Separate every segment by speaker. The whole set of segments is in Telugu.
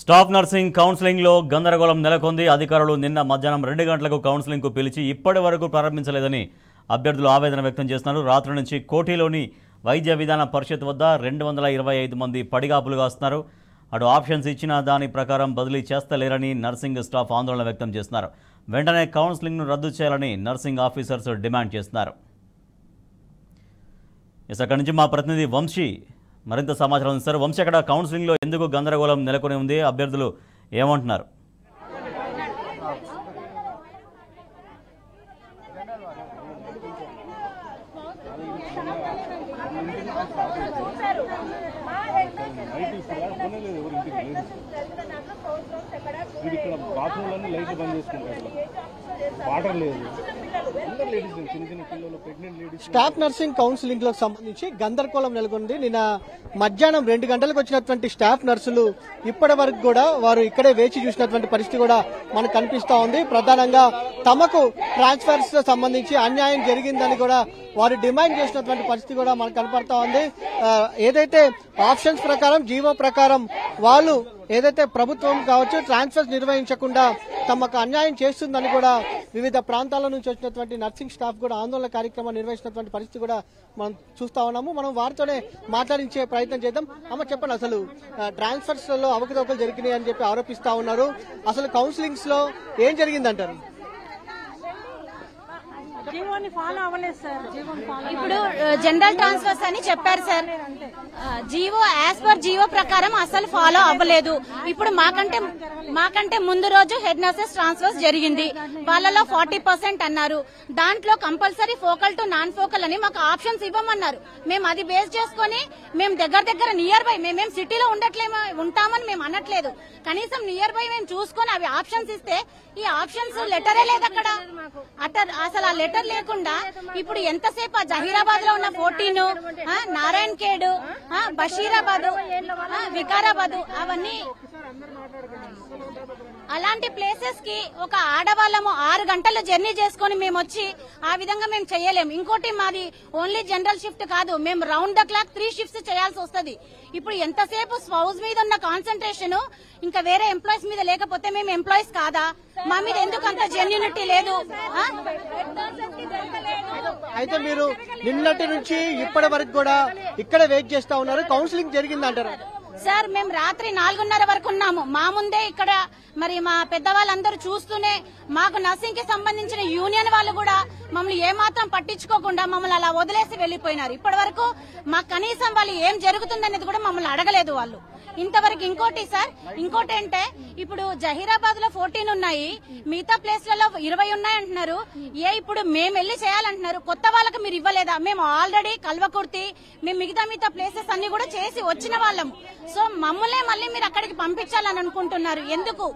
Speaker 1: స్టాఫ్ నర్సింగ్ కౌన్సిలింగ్ లో గందరగోళం నెలకొంది. అధికారులు నిన్న మధ్యాహ్నం 2 గంటలకు కౌన్సిలింగ్ కు పిలిచి ఇప్పటి వరకు ప్రారంభించలేదని అభ్యర్థులు ఆవేదన వ్యక్తం చేస్తున్నారు. రాత్రి నుంచి కోఠీలోని వైద్య విధాన పరిషత్ వద్ద 225 మంది పడిగాపులుగా వస్తున్నారు. అటు ఆప్షన్స్ ఇచ్చిన దాని ప్రకారం బదిలీ చేస్తలేరని నర్సింగ్ స్టాఫ్ ఆందోళన వ్యక్తం చేస్తున్నారు. వెంటనే కౌన్సిలింగ్ ను రద్దు చేయాలని నర్సింగ్ ఆఫీసర్స్ డిమాండ్ చేస్తున్నారు. అక్కడి నుంచి మా ప్రతినిధి వంశీ మరింత సమాచారం ఇస్తారు. వంశీ, అక్కడ కౌన్సిలింగ్ లో ఎందుకు గందరగోళం నెలకొని ఉంది? అభ్యర్థులు ఏమంటున్నారు?
Speaker 2: స్టాఫ్ నర్సింగ్ కౌన్సిలింగ్ లో సంబంధించి గందరగోళం నెలకొంది. నిన్న మధ్యాహ్నం 2 గంటలకు వచ్చినటువంటి స్టాఫ్ నర్సులు ఇప్పటి వరకు కూడా వారు ఇక్కడే వేచి చూసినటువంటి పరిస్థితి కూడా మనకు కనిపిస్తా ఉంది. ప్రధానంగా తమకు ట్రాన్స్ఫర్స్ తో సంబంధించి అన్యాయం జరిగిందని కూడా వారు డిమాండ్ చేసినటువంటి పరిస్థితి కూడా మనకు కనపడతా ఉంది. ఏదైతే ఆప్షన్స్ ప్రకారం జీవో ప్రకారం వాళ్ళు ఏదైతే ప్రభుత్వం కావచ్చు ట్రాన్స్ఫర్స్ నిర్వహించకుండా తమకు అన్యాయం చేస్తుందని కూడా వివిధ ప్రాంతాల నుంచి వచ్చినటువంటి నర్సింగ్ స్టాఫ్ కూడా ఆందోళన కార్యక్రమం నిర్వహించినటువంటి పరిస్థితి కూడా మనం చూస్తా ఉన్నాము. మనం వారితోనే మాట్లాడించే ప్రయత్నం చేద్దాం. అమ్మ, చెప్పండి, అసలు ట్రాన్స్ఫర్స్ లో అవకతవకలు జరిగినాయి అని చెప్పి ఆరోపిస్తా ఉన్నారు. అసలు కౌన్సిలింగ్స్ లో ఏం జరిగిందంటారు?
Speaker 3: ఇప్పుడు జనరల్ ట్రాన్స్ఫర్స్ అని చెప్పారు sir. GO as per GO ప్రకారం అసలు ఫాలో అవ్వలేదు. ఇప్పుడు మాకంటే ముందు రోజు హెడ్ నర్సెస్ ట్రాన్స్ఫర్స్ జరిగింది. వాళ్ళలో 40% అన్నారు. దాంట్లో compulsory focal to non focal అని మాకు ఆప్షన్స్ ఇవ్వమన్నారు. మేము అది బేస్ చేసుకుని మేము దగ్గర నియర్ బై మేమేం సిటీలో ఉంటామని మేము అనట్లేదు. కనీసం నియర్ బై మేము చూసుకొని అవి ఆప్షన్స్ ఇస్తే ఈ ఆప్షన్స్ లెటరే లేదు అక్కడ. అసలు ఆ లెటర్ లేకుండా ఇప్పుడు ఎంతసేపు ఆ జహీరాబాద్ లో ఉన్న 14, నారాయణ ఖేడ్, బషీరాబాద్, వికారాబాద్, అవన్నీ అలాంటి ప్లేసెస్ కి ఒక ఆడవాళ్ళము 6 గంటలు జర్నీ చేసుకుని మేము వచ్చి ఆ విధంగా మేము చేయలేము. ఇంకోటి మాది ఓన్లీ జనరల్ షిఫ్ట్ కాదు, మేము రౌండ్ ద క్లాక్ 3 షిఫ్ట్స్ చేయాల్సి వస్తుంది. ఇప్పుడు ఎంతసేపు స్పౌస్ మీద ఉన్న కాన్సన్ట్రేషన్ ఇంకా వేరే ఎంప్లాయీస్ మీద లేకపోతే మేము ఎంప్లాయీస్ కాదా? మా మీద ఎందుకు అంత జెన్యూనిటీ లేదు?
Speaker 2: అయితే మీరు నిన్నటి నుంచి ఇప్పటి వరకు కూడా ఇక్కడ వెయిట్ చేస్తా ఉన్నారు. కౌన్సిలింగ్ జరిగిందంటారా?
Speaker 3: సార్, మేము రాత్రి 4:30 వరకు ఉన్నాము. మా ముందే ఇక్కడ మరి మా పెద్దవాళ్ళందరూ చూస్తూనే మాకు నర్సింగ్ కి సంబంధించిన యూనియన్ వాళ్ళు కూడా మమ్మల్ని ఏమాత్రం పట్టించుకోకుండా మమ్మల్ని అలా వదిలేసి వెళ్లిపోయినారు. ఇప్పటి వరకు మాకు కనీసం వాళ్ళు ఏం జరుగుతుందనేది కూడా మమ్మల్ని అడగలేదు వాళ్ళు ఇంతవరకు. ఇంకోటి అంటే ఇప్పుడు జహీరాబాద్ లో 14 ఉన్నాయి, మిగతా ప్లేస్లలో 20 ఉన్నాయి అంటున్నారు. ఇప్పుడు మేము వెళ్లి చేయాలంటున్నారు. కొత్త వాళ్ళకి మీరు ఇవ్వలేదా? మేము ఆల్రెడీ కల్వకుర్తి, మేము మిగతా ప్లేసెస్ అన్ని కూడా చేసి వచ్చిన వాళ్ళం. సో మమ్మల్నే మళ్ళీ మీరు అక్కడికి పంపించాలని అనుకుంటున్నారు. ఎందుకు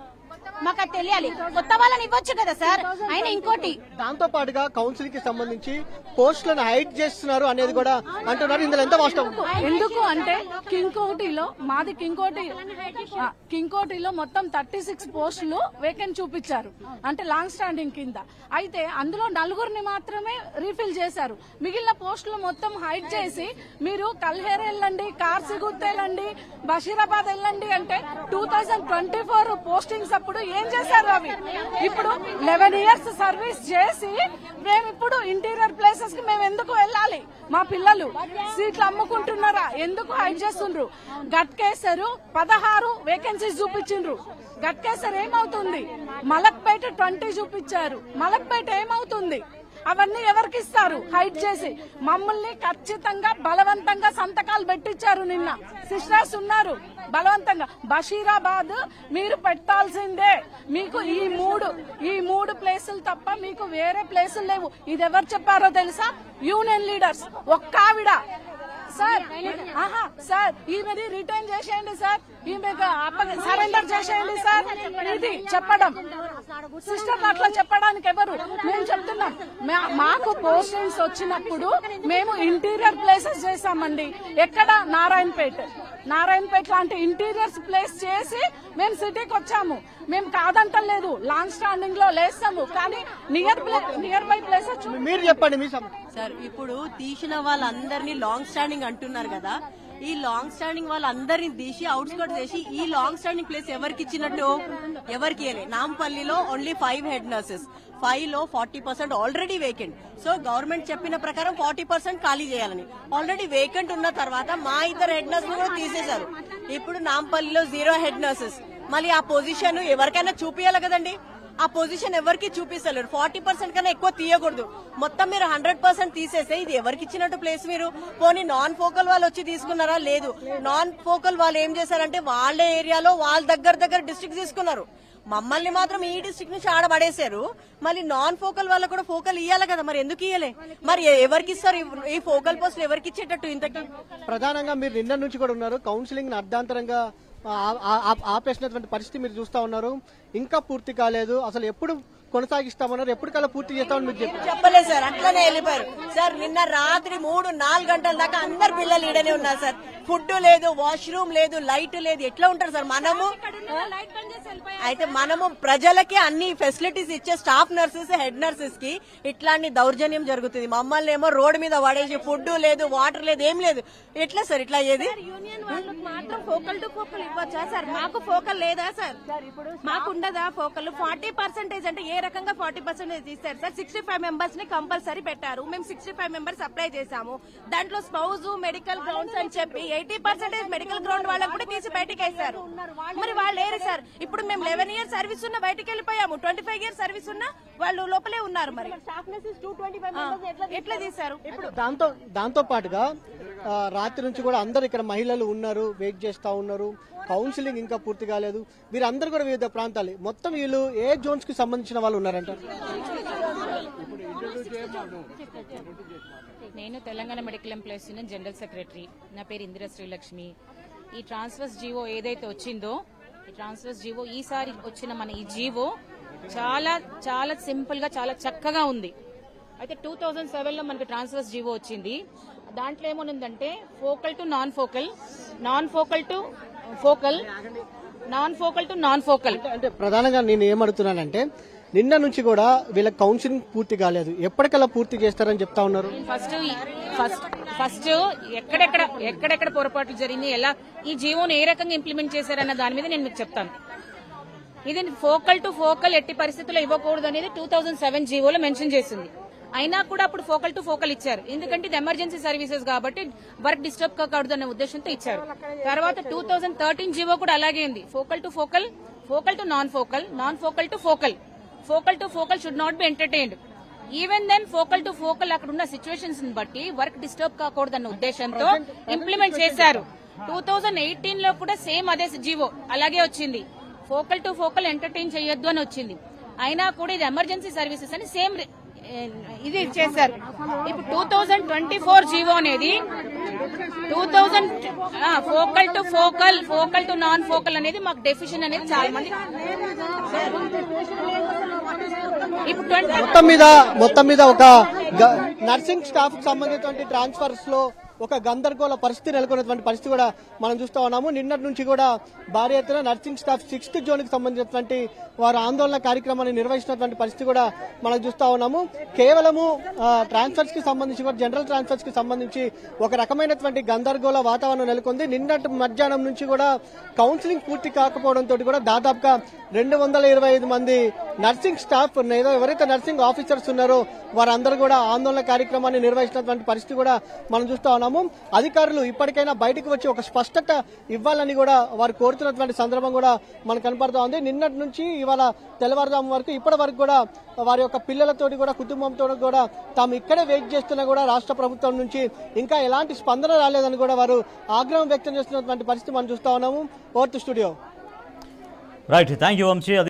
Speaker 3: మాకు తెలియాలి. కొత్త వాళ్ళని ఇవ్వచ్చు కదా సార్. అయినా ఇంకోటి
Speaker 2: దాంతో పాటుగా కౌన్సిలింగ్ కి సంబంధించి పోస్టులను హైడ్ చేస్తున్నారు అనేది కూడా అంటున్నారు. ఇందులో ఎంత వాస్తవం?
Speaker 4: ఎందుకు అంటే మాది కింగ్కోటిలో మొత్తం 36 పోస్టులు వేకెంట్ చూపించారు, అంటే లాంగ్ స్టాండింగ్ కింద. అయితే అందులో 4 మాత్రమే రీఫిల్ చేశారు. మిగిలిన పోస్టులు మొత్తం హైడ్ చేసి మీరు కల్హేర్ వెళ్ళండి, కార్సిగుత్ వెళ్ళండి, బషీరాబాద్ వెళ్ళండి అంటే 2024 పోస్టింగ్స్ అప్పుడు ఏం చేశారు? అవి ఇప్పుడు 11 ఇయర్స్ సర్వీస్ చేసి మేము ఇప్పుడు ఇంటీరియర్ ప్లేసెస్ కి మేము ఎందుకు వెళ్ళాలి? మా పిల్లలు సీట్లు అమ్ముకుంటున్నారా? ఎందుకు హైడ్ చేస్తుండ్రు? గట్కేసరు 16 వేకెన్సీస్ చూపించిండ్రు. గట్కేసర్ ఏమవుతుంది? మలక్పేట 20 చూపించారు. మలక్పేట ఏమవుతుంది? అవన్నీ ఎవరికి ఇస్తారు? హైడ్ చేసి మమ్మల్ని ఖచ్చితంగా బలవంతంగా సంతకాలు పెట్టించారు. నిన్న సిస్టర్స్ ఉన్నారు, బలవంతంగా బషీరాబాద్ మీరు పెట్టాల్సిందే. మీకు ఈ మూడు ప్లేసులు తప్ప మీకు వేరే ప్లేసులు లేవు. ఇది ఎవరు చెప్పారో తెలుసా? Union leaders. ఒక్క ఆవిడ సార్ ఈమెది రిటైన్ చేసేయండి సార్, ఈమె సరెండర్ చేసేయండి సార్, ఇది చెప్పడం సిస్టర్ అట్లా చెప్పడానికి ఎవరు? మేము చెప్తున్నాం, మాకు పోస్టింగ్స్ వచ్చినప్పుడు మేము ఇంటీరియర్ ప్లేసెస్ చేశామండి. ఎక్కడ? నారాయణపేట లాంటి ఇంటీరియర్స్ ప్లేస్ చేసి మేము సిటీకి వచ్చాము. మేము కాదంటలేదు, లాంగ్ స్టాండింగ్ లో లేస్తాము, కానీ నియర్ బై ప్లేసెస్.
Speaker 2: మీరు చెప్పండి మీ
Speaker 5: సార్. ఇప్పుడు తీసిన వాళ్ళందరినీ లాంగ్ స్టాండింగ్ అంటున్నారు కదా, ఈ లాంగ్ స్టాండింగ్ వాళ్ళందరినీ తీసి అవుట్స్కట్ చేసి ఈ లాంగ్ స్టాండింగ్ ప్లేస్ ఎవరికి ఇచ్చినట్టు ఎవరికి ఇవ్వలేదు. నాంపల్లిలో ఓన్లీ 5 హెడ్ నర్సెస్, 5 లో 40% ఆల్రెడీ వేకెంట్. సో గవర్నమెంట్ చెప్పిన ప్రకారం 40% ఖాళీ చేయాలని. ఆల్రెడీ వేకెంట్ ఉన్న తర్వాత మా 2 హెడ్ నర్స్ కూడా తీసేశారు. ఇప్పుడు నాంపల్లిలో 0 హెడ్ నర్సెస్. మళ్ళీ ఆ పొజిషన్ ఎవరికైనా చూపించాలి కదండి. ఆ పొజిషన్ ఎవరికి చూపిస్తలేరు. 40% కన్నా ఎక్కువ తీయకూడదు. మొత్తం మీరు 100% తీసేస్తే ఇది ఎవరికి ఇచ్చినట్టు ప్లేస్? మీరు పోనీ నాన్ ఫోకల్ వాళ్ళు వచ్చి తీసుకున్నారా? లేదు. నాన్ ఫోకల్ వాళ్ళు ఏం చేశారంటే వాళ్ళ ఏరియాలో వాళ్ళ దగ్గర డిస్ట్రిక్ట్ తీసుకున్నారు. మమ్మల్ని మాత్రం ఈ డిస్ట్రిక్ట్ నుంచి ఆడబడేశారు. మళ్ళీ నాన్ ఫోకల్ వాళ్ళకు కూడా ఫోకల్ ఇవ్వాలి కదా, మరి ఎందుకు ఇవ్వలే? మరి ఎవరికి ఇస్తారు ఈ ఫోకల్ పోస్టులు? ఎవరికి ఇచ్చేటట్టు ఇంతకీ?
Speaker 2: ప్రధానంగా మీరు నిన్న నుంచి కూడా ఉన్నారు, కౌన్సిలింగ్ అర్ధాంతరంగా ఆపేసినటువంటి పరిస్థితి మీరు చూస్తా ఉన్నారు. ఇంకా పూర్తి కాలేదు. అసలు ఎప్పుడు కొనసాగిస్తామన్నారు, ఎప్పటికల్లా పూర్తి చేస్తామని మీరు
Speaker 5: చెప్పలేదు సార్. అట్లనే వెళ్ళిపోయారు సార్. నిన్న రాత్రి 3-4 గంటల దాకా అందరు పిల్లలు ఈడనే ఉన్నారు సార్. ఫుడ్ లేదు, వాష్రూమ్ లేదు, లైట్ లేదు. ఎట్లా ఉంటారు సార్? మనము ప్రజలకి అన్ని ఫెసిలిటీస్ ఇచ్చే స్టాఫ్ నర్సెస్, హెడ్ నర్సెస్ కి ఇట్లాంటి దౌర్జన్యం జరుగుతుంది. మమ్మల్ని ఏమో రోడ్డు మీద పడేసి ఫుడ్ లేదు, వాటర్ లేదు, ఏం లేదు. ఎట్లా సార్ ఇట్లా అయ్యేది?
Speaker 6: యూనియన్ వాళ్ళకి మాత్రం ఫోకల్ టు ఫోకల్ ఇవ్వచ్చా సార్? మాకు ఫోకల్ లేదా సార్? మాకు ఉండదా ఫోకల్? 40% అంటే ఏ రకంగా 40% ఇస్తారు సార్? 65 మెంబర్స్ ని కంపల్సరీ పెట్టారు. మేము 65 మెంబర్స్ అప్లై చేశాము. దాంట్లో స్పౌజ్, మెడికల్ గ్రౌండ్స్ అని చెప్పి 80% మెడికల్ గ్రౌండ్ వాళ్ళని కూడా తీసి బయటకు వేశారు. మరి వాళ్ళు లేరు సార్. ఇప్పుడు మేము 11 ఇయర్స్ సర్వీస్ ఉన్నా బయటకు వెళ్ళిపోయాము. 25 ఇయర్స్ సర్వీస్ ఉన్నా వాళ్ళు లోపలే ఉన్నారు. మరి ఎట్లా తీశారు?
Speaker 2: ఇప్పుడు దాంతో పాటుగా రాత్రి నుంచి కూడా అందరు ఇక్కడ మహిళలు ఉన్నారు, వెయిట్ చేస్తా ఉన్నారు. కౌన్సిలింగ్ ఇంకా పూర్తి కాలేదు. వీరందరూ కూడా వివిధ ప్రాంతాలు, మొత్తం వీళ్ళు ఏ జోన్స్ కి సంబంధించిన వాళ్ళు ఉన్నారంట?
Speaker 7: నేను Telangana medical employees union general secretary. నా పేరు ఇందిరా శ్రీలక్ష్మి. ఈ ట్రాన్స్ఫర్స్ జీవో ఏదైతే వచ్చిందో, ఈ ట్రాన్స్ఫర్స్ జీవో ఈసారి వచ్చిన మన ఈ జీవో చాలా చాలా సింపుల్ గా చాలా చక్కగా ఉంది. అయితే 2007లో మనకి ట్రాన్స్ఫర్స్ జీవో వచ్చింది. దాంట్లో ఏమనుందంటే focal to non focal, non focal to focal, non focal to non focal.
Speaker 2: అంటే ప్రధానంగా నేను ఏమడుతున్నానంటే నిన్న నుంచి కూడా వీళ్ళ కౌన్సిలింగ్ పూర్తి కాలేదు, ఎప్పటికల్లా పూర్తి చేస్తారని చెప్తా ఉన్నారు.
Speaker 7: ఫస్ట్ ఎక్కడెక్కడ పొరపాట్లు జరిగింది, ఎలా ఈ జీవోను ఏ రకంగా ఇంప్లిమెంట్ చేశారన్న దాని మీద నేను మీకు చెప్తాను. ఇది ఫోకల్ టు ఫోకల్ ఎట్టి పరిస్థితుల్లో ఇవ్వకూడదు అనేది 2007 జీవోలో మెన్షన్ చేసింది. అయినా కూడా అప్పుడు ఫోకల్ టు ఫోకల్ ఇచ్చారు. ఎందుకంటే ఇది ఎమర్జెన్సీ సర్వీసెస్ కాబట్టి వర్క్ డిస్టర్బ్ కాకూడదు అనే ఉద్దేశంతో ఇచ్చారు. తర్వాత 2013 జీవో కూడా అలాగే ఉంది. Focal to focal, focal to non focal, non focal to focal, focal to focal should not be entertained. Even then focal to focal అక్కడ ఉన్న సిచ్యువేషన్స్ బట్టి వర్క్ డిస్టర్బ్ కాకూడదు అన్న ఉద్దేశంతో ఇంప్లిమెంట్ చేశారు. 2018లో కూడా సేమ్ అదే జీవో అలాగే వచ్చింది. ఫోకల్ టు ఫోకల్ ఎంటర్టైన్ చేయొద్దు అని వచ్చింది. అయినా కూడా ఇది ఎమర్జెన్సీ సర్వీసెస్ అని సేమ్ ఇది చేశారు. ఇప్పుడు 2024 జీవో అనేది 2000 focal to focal, focal to non focal అనేది మాకు డెఫిషన్ అనేది చాలా మంది ఇప్పుడు
Speaker 2: మొత్తం మీద ఒక నర్సింగ్ స్టాఫ్ కి సంబంధించిన ట్రాన్స్ఫర్స్ లో ఒక గందరగోళ పరిస్థితి నెలకొన్నటువంటి పరిస్థితి కూడా మనం చూస్తా ఉన్నాము. నిన్నటి నుంచి కూడా భారీ ఎత్తున నర్సింగ్ స్టాఫ్ 6th జోన్ కి సంబంధించినటువంటి వారు ఆందోళన కార్యక్రమాన్ని నిర్వహిస్తున్నటువంటి పరిస్థితి కూడా మనం చూస్తా ఉన్నాము. కేవలము ట్రాన్స్ఫర్స్ కి సంబంధించి కూడా జనరల్ ట్రాన్స్ఫర్స్ కి సంబంధించి ఒక రకమైనటువంటి గందరగోళ వాతావరణం నెలకొంది. నిన్నటి మధ్యాహ్నం నుంచి కూడా కౌన్సిలింగ్ పూర్తి కాకపోవడంతో కూడా దాదాపుగా 225 మంది నర్సింగ్ స్టాఫ్ ఎవరైతే నర్సింగ్ ఆఫీసర్స్ ఉన్నారో వారందరూ కూడా ఆందోళన కార్యక్రమాన్ని నిర్వహిస్తున్నటువంటి పరిస్థితి కూడా మనం చూస్తా ఉన్నాము. అధికారులు ఇప్పటికైనా బయటకు వచ్చి ఒక స్పష్టత ఇవ్వాలని కూడా వారు కోరుతున్నటువంటి సందర్భం కూడా మనకు కనపడుతూ ఉంది. నిన్నటి నుంచి ఇవాళ తెల్లవారుజాము వరకు ఇప్పటి వరకు కూడా వారి యొక్క పిల్లలతోటి కూడా కుటుంబంతో కూడా తాము ఇక్కడే వెయిట్ చేస్తున్నా కూడా రాష్ట్ర ప్రభుత్వం నుంచి ఇంకా ఎలాంటి స్పందన రాలేదని కూడా వారు ఆగ్రహం వ్యక్తం చేస్తున్నటువంటి పరిస్థితి మనం చూస్తా ఉన్నాము. Over to studio.
Speaker 1: Right, thank you Vamsi.